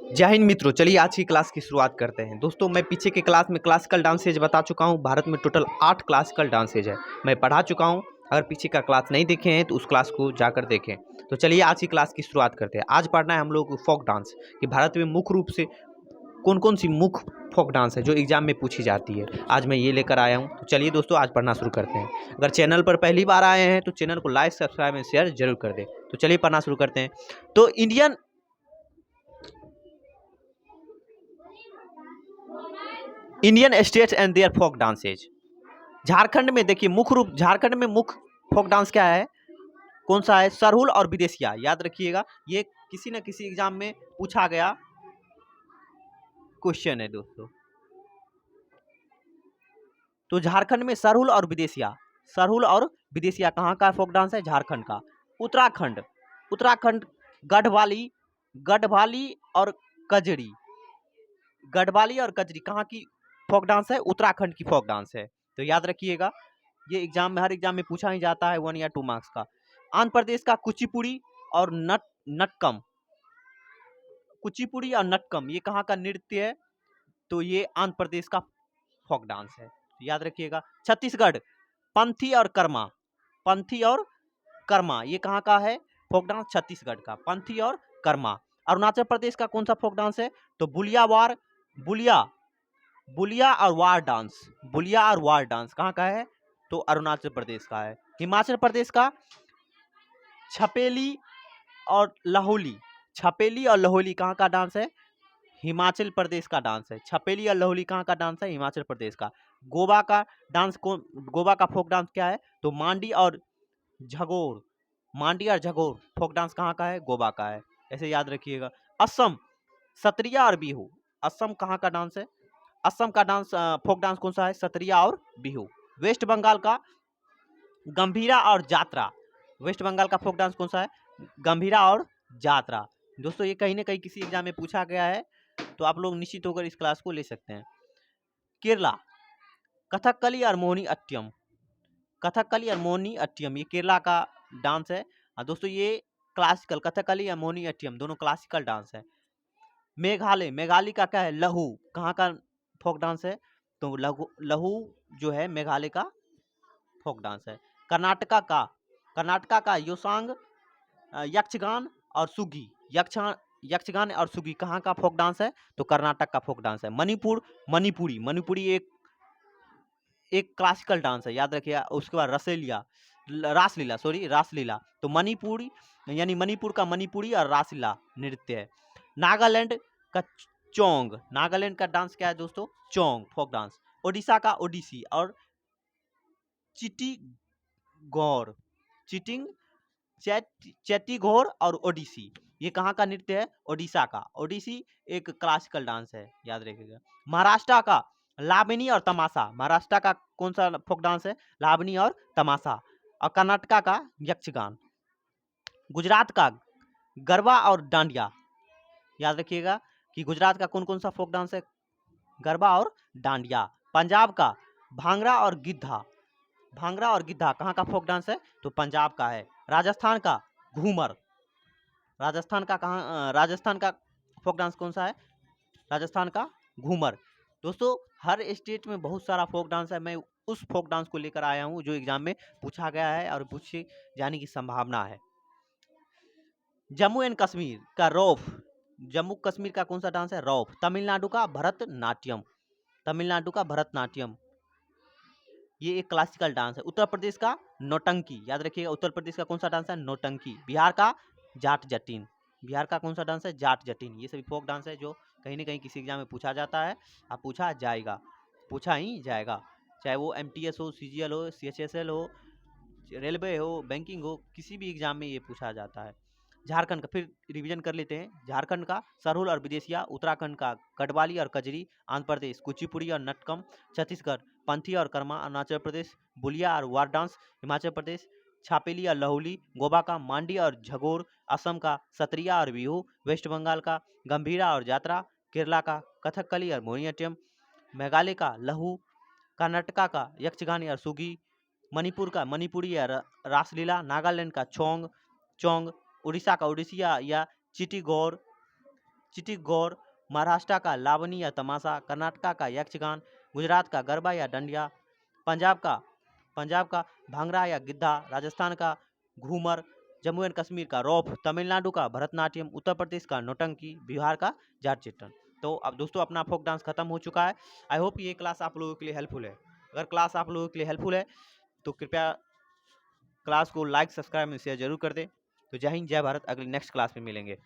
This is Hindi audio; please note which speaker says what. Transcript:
Speaker 1: जय हिंद मित्रों, चलिए आज की क्लास की शुरुआत करते हैं। दोस्तों, मैं पीछे के क्लास में क्लासिकल डांसेज बता चुका हूं। भारत में टोटल 8 क्लासिकल डांसेज है, मैं पढ़ा चुका हूं। अगर पीछे का क्लास नहीं देखे हैं तो उस क्लास को जाकर देखें। तो चलिए आज की क्लास की शुरुआत करते हैं। आज पढ़ना है हम लोग को फोक डांस कि भारत में मुख्य रूप से कौन कौन सी मुख्य फोक डांस है जो एग्जाम में पूछी जाती है। आज मैं ये लेकर आया हूँ। तो चलिए दोस्तों, आज पढ़ना शुरू करते हैं। अगर चैनल पर पहली बार आए हैं तो चैनल को लाइक, सब्सक्राइब एंड शेयर जरूर कर दें। तो चलिए पढ़ना शुरू करते हैं। तो Indian states and their folk dances. Jharkhand में देखिए, झारखंड में मुख्य फोक डांस क्या है, कौन सा है? सरहुल और विदेशिया। याद रखिएगा, ये किसी न किसी एग्जाम में पूछा गया क्वेश्चन है दोस्तों। तो झारखंड में सरहुल और विदेशिया कहाँ का फोक डांस है? झारखंड का। उत्तराखंड गढ़वाली और कजरी। कहाँ की फोक डांस है? उत्तराखंड की फोक डांस है। तो याद रखिएगा, ये एग्जाम में, हर एग्जाम में पूछा ही जाता है 1 या 2 मार्क्स का। आंध्र प्रदेश का कुचिपुड़ी और नटकम, ये कहाँ का नृत्य है? तो ये आंध्र प्रदेश का फोक डांस है। तो याद रखिएगा। छत्तीसगढ़ पंथी और कर्मा, ये कहाँ का है फोक डांस? छत्तीसगढ़ का पंथी और कर्मा। अरुणाचल प्रदेश का कौन सा फोक डांस है? तो बुलिया और वार डांस कहाँ का है? तो अरुणाचल प्रदेश का है। हिमाचल प्रदेश का छपेली और लाहौली कहाँ का डांस है? हिमाचल प्रदेश का डांस है। छपेली और लाहौली कहाँ का डांस है? हिमाचल प्रदेश का। गोवा का फोक डांस क्या है? तो मांडी और झगोर फोक डांस कहाँ का है? गोवा का है। ऐसे याद रखिएगा। असम सत्रिया और बिहू, असम कहाँ का डांस है? असम का फोक डांस कौन सा है? सत्रिया और बिहू। वेस्ट बंगाल का गंभीरा और जात्रा, वेस्ट बंगाल का फोक डांस कौन सा है? गंभीरा और जात्रा। दोस्तों, ये कहीं ना कहीं किसी एग्जाम में पूछा गया है, तो आप लोग निश्चित होकर इस क्लास को ले सकते हैं। केरला कथकली और मोहिनी अट्टम, ये केरला का डांस है। दोस्तों, ये क्लासिकल कथकली या मोहिनी अट्टम दोनों क्लासिकल डांस है। मेघालय का क्या है? लहू, कहाँ का फोक डांस है? तो लहू जो है मेघालय का फोक डांस है। कर्नाटका का योसांग, यक्षगान और सुगी, यक्षगान और सुगी कहाँ का फोक डांस है? तो कर्नाटक का फोक डांस है। मणिपुरी एक क्लासिकल डांस है, याद रखिए। उसके बाद रासलीला। तो मणिपुर का मणिपुरी और रासलीला नृत्य है। नागालैंड का डांस क्या है दोस्तों? चोंग फोक डांस। ओडिशा का ओडिसी और चेट्टीगौर और ओडिसी, ये कहाँ का नृत्य है? ओडिशा का। ओडिसी एक क्लासिकल डांस है, याद रखिएगा। महाराष्ट्र का लावनी और तमाशा, महाराष्ट्र का कौन सा फोक डांस है? लावनी और तमाशा। और कर्नाटका का यक्षगान। गुजरात का गरबा और डांडिया, याद रखिएगा कि गुजरात का कौन कौन सा फोक डांस है? गरबा और डांडिया। पंजाब का भांगड़ा और गिद्धा कहाँ का फोक डांस है? तो पंजाब का है। राजस्थान का घूमर, राजस्थान का फोक डांस कौन सा है? राजस्थान का घूमर। दोस्तों, हर स्टेट में बहुत सारा फोक डांस है। मैं उस फोक डांस को लेकर आया हूं जो एग्जाम में पूछा गया है और पूछे जाने की संभावना है। जम्मू एंड कश्मीर का रौफ, जम्मू कश्मीर का कौन सा डांस है? रौफ। तमिलनाडु का भरतनाट्यम, ये एक क्लासिकल डांस है। उत्तर प्रदेश का नौटंकी, याद रखिएगा, उत्तर प्रदेश का कौन सा डांस है? नौटंकी। बिहार का जाट कौन सा डांस है? जाट जटिन। ये सभी फोक डांस है जो कहीं ना कहीं किसी एग्जाम में पूछा जाता है, पूछा ही जाएगा। चाहे वो MTS हो, CGL हो, CHSL हो, रेलवे हो, बैंकिंग हो, किसी भी एग्जाम में ये पूछा जाता है। झारखंड का फिर रिवीजन कर लेते हैं। झारखंड का सरहुल और विदेशिया। उत्तराखंड का गढ़वाली और कजरी। आंध्र प्रदेश कुचिपुड़ी और नटकम। छत्तीसगढ़ पंथी और कर्मा। अरुणाचल प्रदेश बुलिया और वार डांस। हिमाचल प्रदेश छापेली और लाहौली। गोवा का मांडी और झगोर। असम का सत्रिया और बिहू। वेस्ट बंगाल का गंभीरा और जात्रा। केरला का कथकली और मोहिनीअट्टम। मेघालय का लहू। कर्नाटका का यक्षगान और सुगी। मणिपुर का मणिपुरी या रासलीला। नागालैंड का चोंग। उड़ीसा का उड़ीसिया या चिटिक गौर, महाराष्ट्र का लावनी या तमाशा, कर्नाटका का यक्षगान, गुजरात का गरबा या डंडिया, पंजाब का भांगड़ा या गिद्धा, राजस्थान का घूमर, जम्मू एंड कश्मीर का रौफ, तमिलनाडु का भरतनाट्यम, उत्तर प्रदेश का नौटंकी, बिहार का जाट जटिन। तो अब दोस्तों अपना फोक डांस खत्म हो चुका है। आई होप ये क्लास आप लोगों के लिए हेल्पफुल है। अगर क्लास आप लोगों के लिए हेल्पफुल है तो कृपया क्लास को लाइक, सब्सक्राइब और शेयर जरूर कर दें। तो जय हिंद, जय भारत। अगले नेक्स्ट क्लास में मिलेंगे।